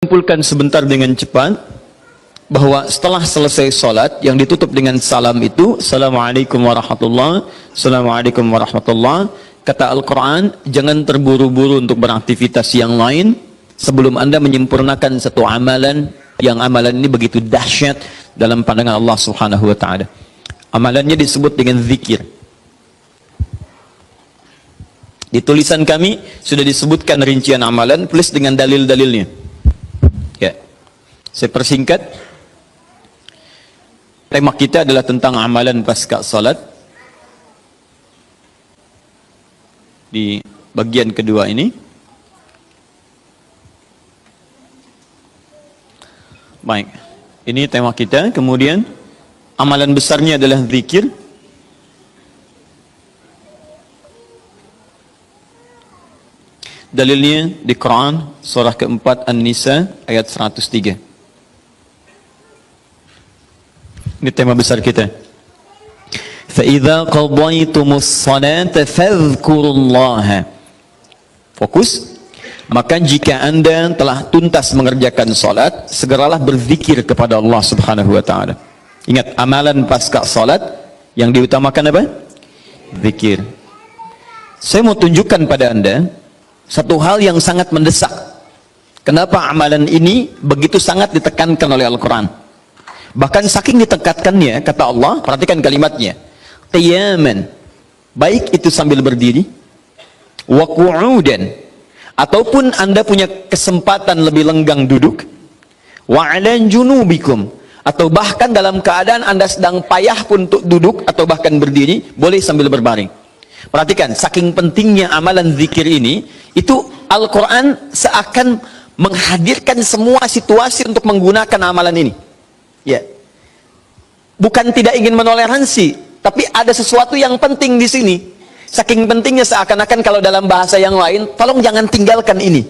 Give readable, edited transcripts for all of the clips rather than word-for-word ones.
Kumpulkan sebentar dengan cepat bahwa setelah selesai sholat yang ditutup dengan salam itu, Assalamualaikum warahmatullahi, Assalamualaikum warahmatullahi. Kata Al-Quran, jangan terburu-buru untuk beraktivitas yang lain sebelum Anda menyempurnakan satu amalan, yang amalan ini begitu dahsyat dalam pandangan Allah Subhanahu wa Ta'ala. Amalannya disebut dengan zikir. Di tulisan kami sudah disebutkan rincian amalan plus dengan dalil-dalilnya. Ya, saya persingkat. Tema kita adalah tentang amalan pasca salat. Di bagian kedua ini. Baik, ini tema kita. Kemudian amalan besarnya adalah zikir. Dalilnya di Quran surah keempat An-Nisa ayat 103. Ini tema besar kita. فَإِذَا قَضَيْتُمُ الصَّلَاةَ فَاذْكُرُوا اللَّهَ. Fokus. Maka jika Anda telah tuntas mengerjakan salat, segeralah berzikir kepada Allah Subhanahu wa Ta'ala. Ingat, amalan pasca salat yang diutamakan apa? Zikir. Saya mau tunjukkan pada Anda satu hal yang sangat mendesak. Kenapa amalan ini begitu sangat ditekankan oleh Al-Quran? Bahkan saking ditekatkannya, kata Allah, perhatikan kalimatnya, qiyaman, baik itu sambil berdiri, wa qu'udan, ataupun Anda punya kesempatan lebih lenggang duduk, wa 'ala junubikum, atau bahkan dalam keadaan Anda sedang payah pun untuk duduk atau bahkan berdiri, boleh sambil berbaring. Perhatikan, saking pentingnya amalan zikir ini, itu Al-Quran seakan menghadirkan semua situasi untuk menggunakan amalan ini. Ya, bukan tidak ingin menoleransi, tapi ada sesuatu yang penting di sini. Saking pentingnya seakan-akan kalau dalam bahasa yang lain, tolong jangan tinggalkan ini.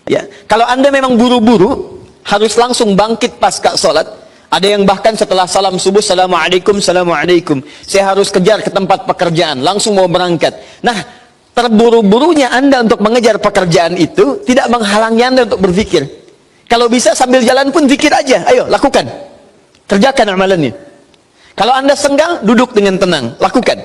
Ya, kalau Anda memang buru-buru, harus langsung bangkit pasca sholat. Ada yang bahkan setelah salam subuh, Assalamualaikum, Assalamualaikum, saya harus kejar ke tempat pekerjaan, langsung mau berangkat. Nah, terburu-burunya Anda untuk mengejar pekerjaan itu tidak menghalangi Anda untuk berzikir. Kalau bisa sambil jalan pun zikir aja, ayo lakukan, kerjakan amalannya. Kalau Anda senggang, duduk dengan tenang, lakukan.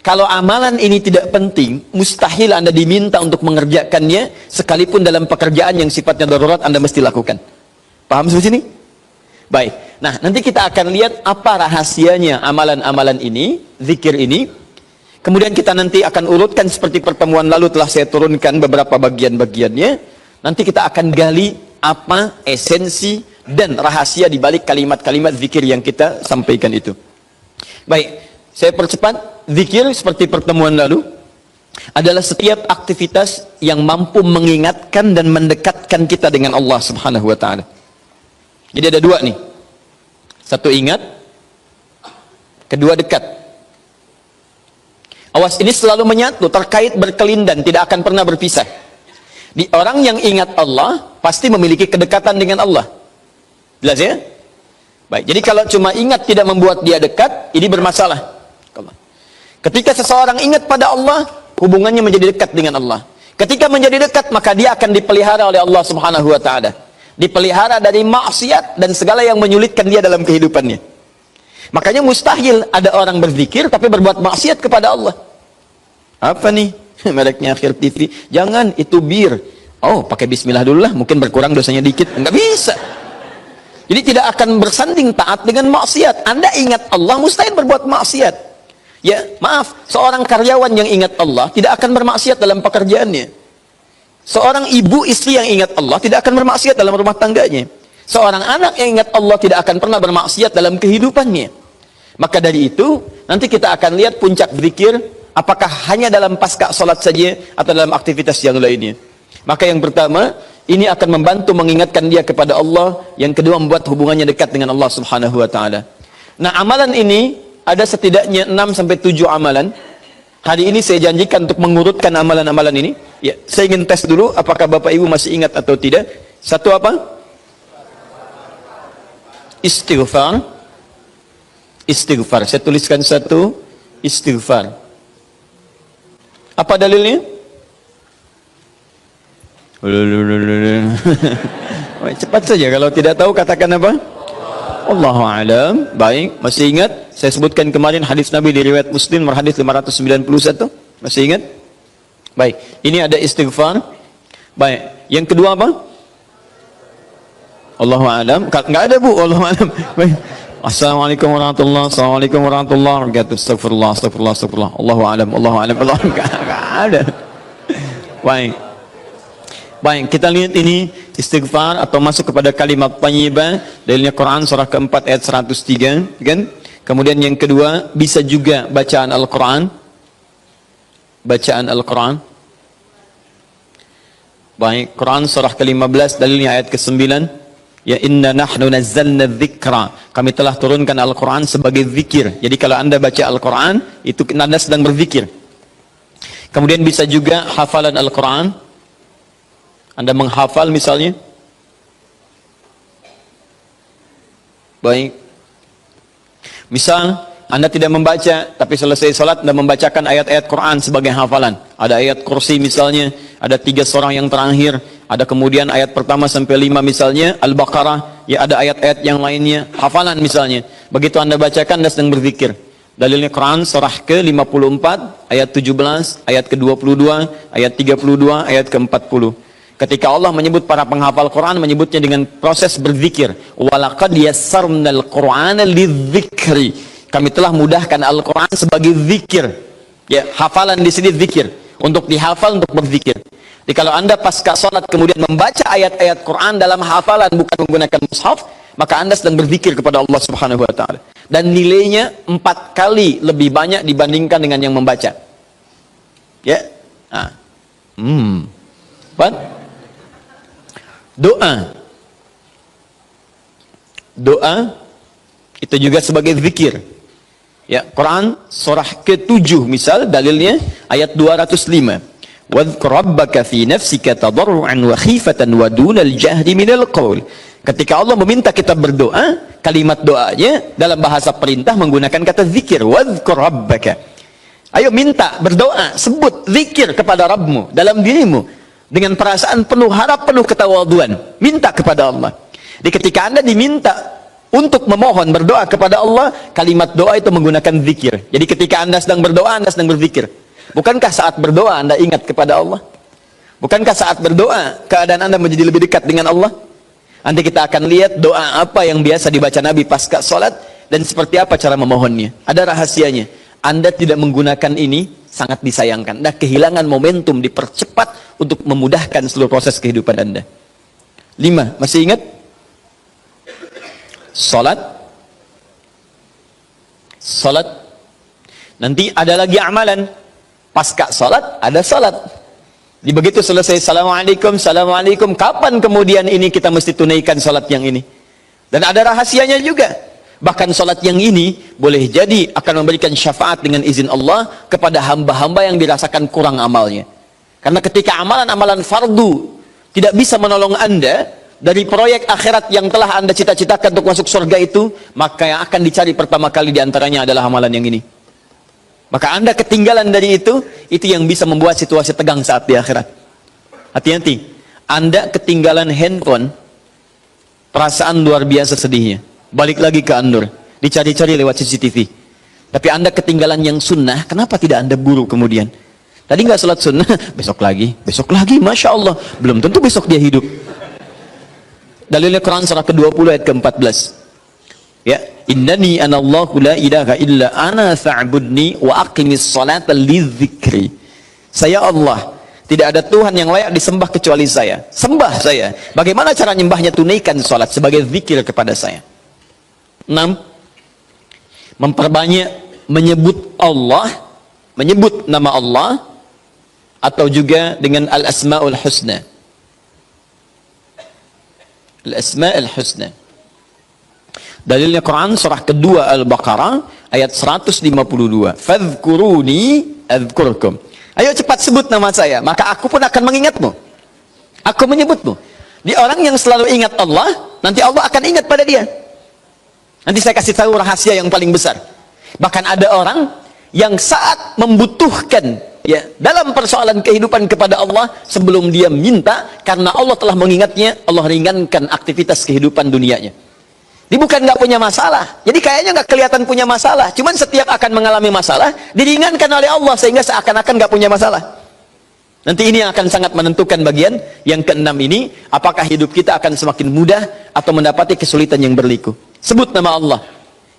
Kalau amalan ini tidak penting, mustahil Anda diminta untuk mengerjakannya, sekalipun dalam pekerjaan yang sifatnya darurat Anda mesti lakukan. Paham sampai sini? Baik, nah nanti kita akan lihat apa rahasianya amalan-amalan ini, zikir ini. Kemudian kita nanti akan urutkan seperti pertemuan lalu telah saya turunkan beberapa bagian-bagiannya. Nanti kita akan gali apa esensi dan rahasia di balik kalimat-kalimat zikir yang kita sampaikan itu. Baik, saya percepat. Zikir seperti pertemuan lalu adalah setiap aktivitas yang mampu mengingatkan dan mendekatkan kita dengan Allah Subhanahu wa Ta'ala. Jadi ada dua nih. Satu ingat, kedua dekat. Awas, ini selalu menyatu, terkait berkelindan, tidak akan pernah berpisah. Di orang yang ingat Allah pasti memiliki kedekatan dengan Allah. Jelas ya? Baik, jadi kalau cuma ingat tidak membuat dia dekat, ini bermasalah. Ketika seseorang ingat pada Allah, hubungannya menjadi dekat dengan Allah. Ketika menjadi dekat, maka dia akan dipelihara oleh Allah Subhanahu wa Ta'ala. Dipelihara dari maksiat dan segala yang menyulitkan dia dalam kehidupannya. Makanya mustahil ada orang berzikir tapi berbuat maksiat kepada Allah. Apa nih? Mereknya Akhir TV. Jangan, itu bir. Oh, pakai bismillah dulu lah, mungkin berkurang dosanya dikit. Enggak bisa. Jadi tidak akan bersanding taat dengan maksiat. Anda ingat Allah, mustahil berbuat maksiat. Ya, maaf, seorang karyawan yang ingat Allah tidak akan bermaksiat dalam pekerjaannya. Seorang ibu istri yang ingat Allah tidak akan bermaksiat dalam rumah tangganya. Seorang anak yang ingat Allah tidak akan pernah bermaksiat dalam kehidupannya. Maka dari itu, nanti kita akan lihat puncak zikir, apakah hanya dalam pasca salat saja atau dalam aktivitas yang lainnya. Maka yang pertama, ini akan membantu mengingatkan dia kepada Allah. Yang kedua, membuat hubungannya dekat dengan Allah Subhanahu wa Ta'ala. Nah, amalan ini ada setidaknya 6-7 amalan. Hari ini saya janjikan untuk mengurutkan amalan-amalan ini. Ya, saya ingin tes dulu apakah Bapak Ibu masih ingat atau tidak. Satu apa? Istighfar. Istighfar. Saya tuliskan satu, istighfar. Apa dalilnya? Cepat saja, kalau tidak tahu katakan apa? Allahu a'lam. Baik, masih ingat? Saya sebutkan kemarin hadis Nabi di riwayat Muslim, hadis 591. Masih ingat? Baik, ini ada istighfar. Baik, yang kedua apa? Allahu a'lam. Enggak ada, Bu. Allahu a'lam. Baik. Assalamualaikum warahmatullahi wabarakatuh. Assalamualaikum warahmatullahi wabarakatuh. Astagfirullah, astagfirullah, astagfirullah. Allahu a'lam, Allahu a'lam. Enggak ada. Baik. Baik, kita lihat ini istighfar atau masuk kepada kalimat thayyibah. Dalilnya Quran surah keempat ayat 103, kan? Kemudian yang kedua, bisa juga bacaan Al-Quran. Bacaan Al-Quran. Baik, Quran surah ke-15, dalilnya ayat ke-9. Ya inna nahnu nazzalna dzikra. Kami telah turunkan Al-Quran sebagai zikir. Jadi kalau Anda baca Al-Quran, itu Anda sedang berzikir. Kemudian bisa juga hafalan Al-Quran. Anda menghafal misalnya. Baik. Misal Anda tidak membaca, tapi selesai salat Anda membacakan ayat-ayat Quran sebagai hafalan. Ada ayat kursi misalnya, ada 3 surah yang terakhir, ada kemudian ayat pertama sampai 5 misalnya, Al-Baqarah, ya ada ayat-ayat yang lainnya, hafalan misalnya. Begitu Anda bacakan, Anda sedang berzikir. Dalilnya Quran surah ke-54, ayat 17, ayat ke-22, ayat 32, ayat ke-40. Ketika Allah menyebut para penghafal Quran, menyebutnya dengan proses berzikir. Walaqad yassarnal Qur'ana lidzikri. Kami telah mudahkan Al-Quran sebagai zikir. Ya, hafalan di sini zikir. Untuk dihafal, untuk berzikir. Jadi kalau Anda pasca salat kemudian membaca ayat-ayat Quran dalam hafalan bukan menggunakan mushaf, maka Anda sedang berzikir kepada Allah Subhanahu wa taala. Dan nilainya 4 kali lebih banyak dibandingkan dengan yang membaca. Ya. Nah. Doa itu juga sebagai zikir. Ya, Quran surah ke-7 misal dalilnya ayat 205. Wadhkur rabbaka fi nafsika tadarruan wa khifatan wa dunal jahri minal qaul. Ketika Allah meminta kita berdoa, kalimat doanya dalam bahasa perintah menggunakan kata zikir. Wadhkur rabbaka. Ayo minta, berdoa, sebut zikir kepada Rabbmu dalam dirimu. Dengan perasaan penuh harap, penuh ketawaduan, minta kepada Allah. Di ketika Anda diminta untuk memohon berdoa kepada Allah, kalimat doa itu menggunakan zikir. Jadi ketika Anda sedang berdoa, Anda sedang berzikir. Bukankah saat berdoa Anda ingat kepada Allah? Bukankah saat berdoa keadaan Anda menjadi lebih dekat dengan Allah? Nanti kita akan lihat doa apa yang biasa dibaca Nabi pasca salat dan seperti apa cara memohonnya. Ada rahasianya. Anda tidak menggunakan ini, sangat disayangkan. Anda kehilangan momentum, dipercepat untuk memudahkan seluruh proses kehidupan Anda. 5, masih ingat? Salat. Nanti ada lagi amalan. Pasca salat, ada salat. Di begitu selesai, Assalamualaikum, Assalamualaikum. Kapan kemudian ini kita mesti tunaikan salat yang ini? Dan ada rahasianya juga. Bahkan salat yang ini boleh jadi akan memberikan syafaat dengan izin Allah kepada hamba-hamba yang dirasakan kurang amalnya. Karena ketika amalan-amalan fardu tidak bisa menolong Anda dari proyek akhirat yang telah Anda cita-citakan untuk masuk surga itu, maka yang akan dicari pertama kali diantaranya adalah amalan yang ini. Maka Anda ketinggalan dari itu yang bisa membuat situasi tegang saat di akhirat. Hati-hati, Anda ketinggalan handphone, perasaan luar biasa sedihnya. Balik lagi ke Anur, dicari-cari lewat CCTV. Tapi Anda ketinggalan yang sunnah, kenapa tidak Anda buru kemudian? Tadi nggak sholat sunnah, besok lagi, Masya Allah. Belum tentu besok dia hidup. Dalilnya Quran surah ke-20 ayat ke-14. Ya, innani anallahu la ilaha illa ana fa'budni wa aqimis salata lidzikri. Saya Allah, tidak ada Tuhan yang layak disembah kecuali saya. Sembah saya. Bagaimana cara nyembahnya? Tunaikan salat sebagai zikir kepada saya. 6. Memperbanyak menyebut Allah, menyebut nama Allah, atau juga dengan al-asma'ul husna. Al-asma'ul husna. Dalilnya Quran surah kedua Al-Baqarah ayat 152. Fadhkuruni adzkurkum. Ayo cepat sebut nama saya, maka aku pun akan mengingatmu. Aku menyebutmu. Di orang yang selalu ingat Allah, nanti Allah akan ingat pada dia. Nanti saya kasih tahu rahasia yang paling besar. Bahkan ada orang yang saat membutuhkan ya dalam persoalan kehidupan kepada Allah, sebelum dia minta, karena Allah telah mengingatnya, Allah ringankan aktivitas kehidupan dunianya. Dia bukan nggak punya masalah, jadi kayaknya nggak kelihatan punya masalah, cuman setiap akan mengalami masalah diringankan oleh Allah sehingga seakan-akan nggak punya masalah. Nanti ini akan sangat menentukan bagian yang keenam ini, apakah hidup kita akan semakin mudah atau mendapati kesulitan yang berliku. Sebut nama Allah.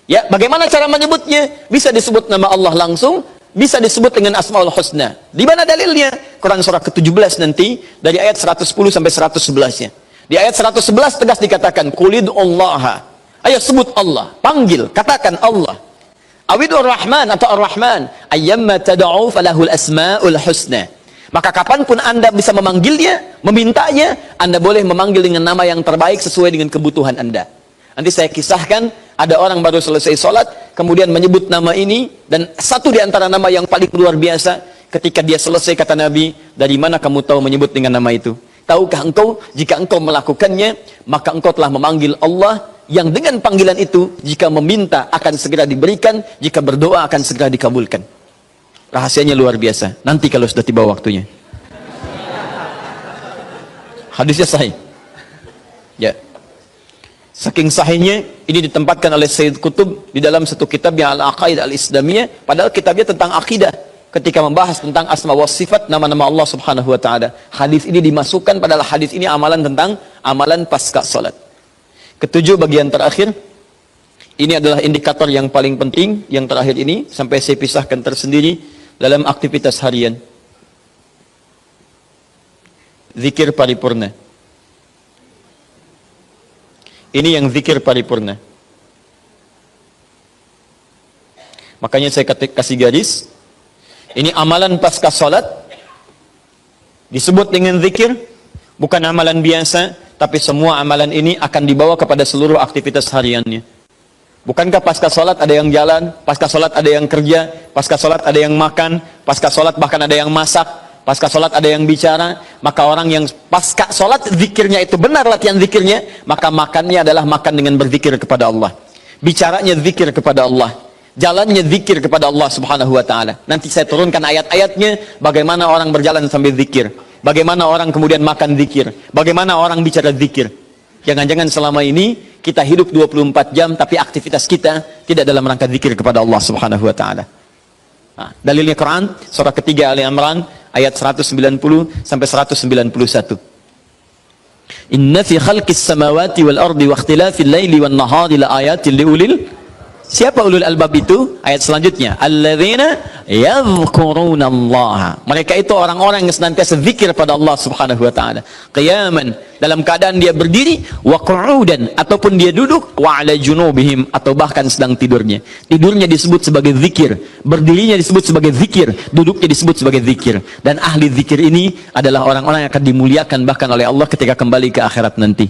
Ya, bagaimana cara menyebutnya? Bisa disebut nama Allah langsung, bisa disebut dengan Asmaul Husna. Di mana dalilnya? Quran surah ke-17 nanti dari ayat 110 sampai 111-nya. Di ayat 111 tegas dikatakan, "Qulidullaha." Ayo sebut Allah, panggil, katakan Allah. Awidur Rahman atau Ar-Rahman, ayyamma tad'u falahul asmaul husna. Maka kapanpun Anda bisa memanggilnya, memintanya, Anda boleh memanggil dengan nama yang terbaik sesuai dengan kebutuhan Anda. Nanti saya kisahkan, ada orang baru selesai sholat, kemudian menyebut nama ini, dan satu di antara nama yang paling luar biasa, ketika dia selesai kata Nabi, dari mana kamu tahu menyebut dengan nama itu? Tahukah engkau, jika engkau melakukannya, maka engkau telah memanggil Allah, yang dengan panggilan itu, jika meminta akan segera diberikan, jika berdoa akan segera dikabulkan. Rahasianya luar biasa. Nanti kalau sudah tiba waktunya. Hadisnya sahih. Ya. Saking sahihnya, ini ditempatkan oleh Sayyid Qutb di dalam satu kitab yang Al-Aqaid Al-Islamiyah, padahal kitabnya tentang akidah. Ketika membahas tentang asma wa sifat, nama-nama Allah Subhanahu wa taala. Hadis ini dimasukkan, padahal hadis ini amalan tentang amalan pasca salat. Ketujuh, bagian terakhir. Ini adalah indikator yang paling penting, yang terakhir ini, sampai saya pisahkan tersendiri dalam aktivitas harian. Zikir paripurna. Ini yang zikir paripurna. Makanya saya kasih garis. Ini amalan pasca salat. Disebut dengan zikir. Bukan amalan biasa, tapi semua amalan ini akan dibawa kepada seluruh aktivitas hariannya. Bukankah pasca sholat ada yang jalan, pasca sholat ada yang kerja, pasca sholat ada yang makan, pasca sholat bahkan ada yang masak, pasca sholat ada yang bicara? Maka orang yang pasca sholat zikirnya itu benar latihan zikirnya, maka makannya adalah makan dengan berzikir kepada Allah, bicaranya zikir kepada Allah, jalannya zikir kepada Allah Subhanahu wa ta'ala. Nanti saya turunkan ayat-ayatnya, bagaimana orang berjalan sambil zikir, bagaimana orang kemudian makan zikir, bagaimana orang bicara zikir. Jangan-jangan selama ini kita hidup 24 jam tapi aktivitas kita tidak dalam rangka zikir kepada Allah Subhanahu wa taala. Nah, dalilnya Quran surah ketiga Ali Imran ayat 190 sampai 191. Inna fi khalqis samawati wal ardi wa ikhtilafil laili wan nahari la ayatin liulil. Siapa ulul albab itu? Ayat selanjutnya, alladzina yadhkurunallaha. Mereka itu orang-orang yang senantiasa zikir pada Allah Subhanahu wa taala. Qiyaman, dalam keadaan dia berdiri, wa qu'udan, ataupun dia duduk, wa 'ala junubihim, atau bahkan sedang tidurnya. Tidurnya disebut sebagai zikir, berdirinya disebut sebagai zikir, duduknya disebut sebagai zikir. Dan ahli zikir ini adalah orang-orang yang akan dimuliakan bahkan oleh Allah ketika kembali ke akhirat nanti.